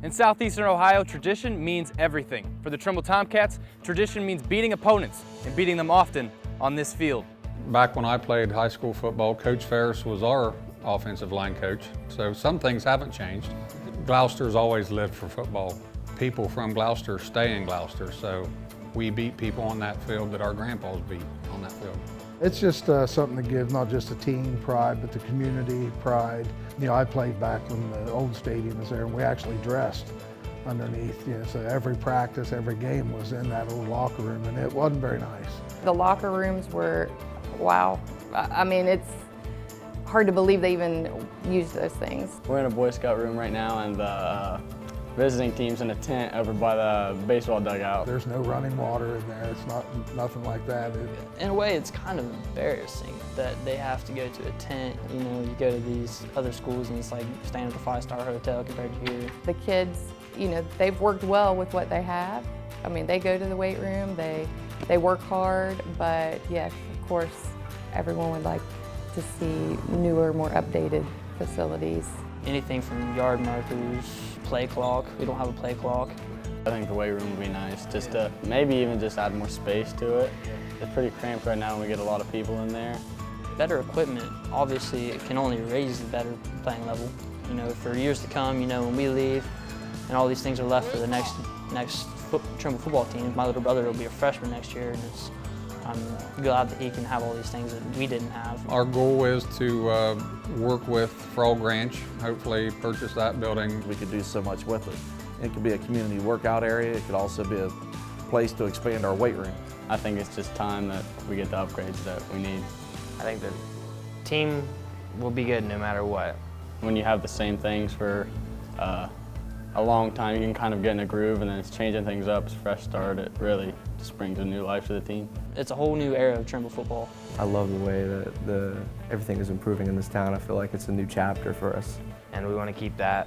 In Southeastern Ohio, tradition means everything. For the Trimble Tomcats, tradition means beating opponents and beating them often on this field. Back when I played high school football, Coach Ferris was our offensive line coach, so some things haven't changed. Glouster's always lived for football. People from Glouster stay in Glouster, so we beat people on that field that our grandpas beat on that field. It's just something that gives not just the team pride, but the community pride. You know, I played back when the old stadium was there, and we actually dressed underneath. You know, so every practice, every game was in that old locker room, and it wasn't very nice. The locker rooms were, wow. I mean, it's hard to believe they even used those things. We're in a Boy Scout room right now, and the visiting team's in a tent over by the baseball dugout. There's no running water in there. It's nothing like that. In a way, it's kind of embarrassing that they have to go to a tent. You know, you go to these other schools and it's like staying at a 5-star hotel compared to here. The kids, you know, they've worked well with what they have. I mean, they go to the weight room, they work hard, but yes, of course, everyone would like to see newer, more updated facilities. Anything from yard markers, play clock. We don't have a play clock. I think the weight room would be nice, just to maybe even just add more space to it. It's pretty cramped right now and we get a lot of people in there. Better equipment, obviously, it can only raise the better playing level. You know, for years to come, you know, when we leave and all these things are left for the next Trimble football team. My little brother will be a freshman next year, and I'm glad that he can have all these things that we didn't have. Our goal is to work with Frog Ranch, hopefully purchase that building. We could do so much with it. It could be a community workout area. It could also be a place to expand our weight room. I think it's just time that we get the upgrades that we need. I think the team will be good no matter what. When you have the same things for a long time, you can kind of get in a groove, and then it's changing things up. It's a fresh start. It really just brings a new life to the team. It's a whole new era of Trimble football. I love the way that everything is improving in this town. I feel like it's a new chapter for us. And we want to keep that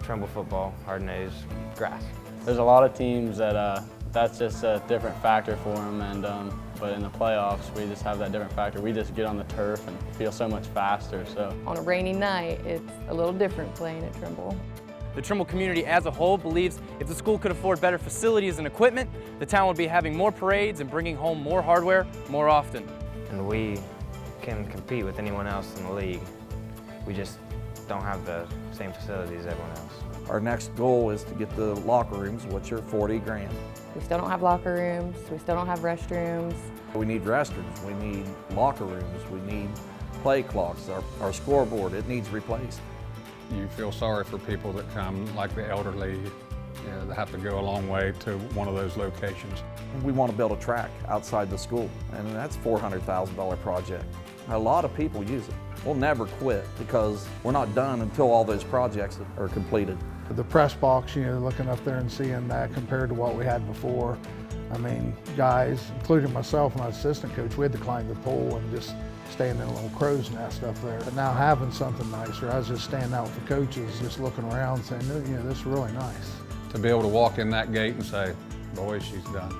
Trimble football, hard-nosed, grass. There's a lot of teams that that's just a different factor for them, and but in the playoffs, we just have that different factor. We just get on the turf and feel so much faster. So On a rainy night, it's a little different playing at Trimble. The Trimble community as a whole believes if the school could afford better facilities and equipment, the town would be having more parades and bringing home more hardware more often. And we can compete with anyone else in the league. We just don't have the same facilities as everyone else. Our next goal is to get the locker rooms, which are $40 grand. We still don't have locker rooms, we still don't have restrooms. We need restrooms, we need locker rooms, we need play clocks, our scoreboard, it needs replaced. You feel sorry for people that come, like the elderly, you know, that have to go a long way to one of those locations. We want to build a track outside the school, and that's a $400,000 project. A lot of people use it. We'll never quit because we're not done until all those projects are completed. The press box, you know, looking up there and seeing that compared to what we had before. I mean, guys, including myself and my assistant coach, we had to climb the pole and just stay in a little crow's nest up there. But now having something nicer, I was just standing out with the coaches, just looking around saying, you know, this is really nice. To be able to walk in that gate and say, boy, she's done.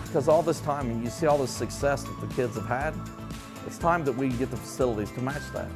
Because all this time, and you see all this success that the kids have had, it's time that we get the facilities to match that.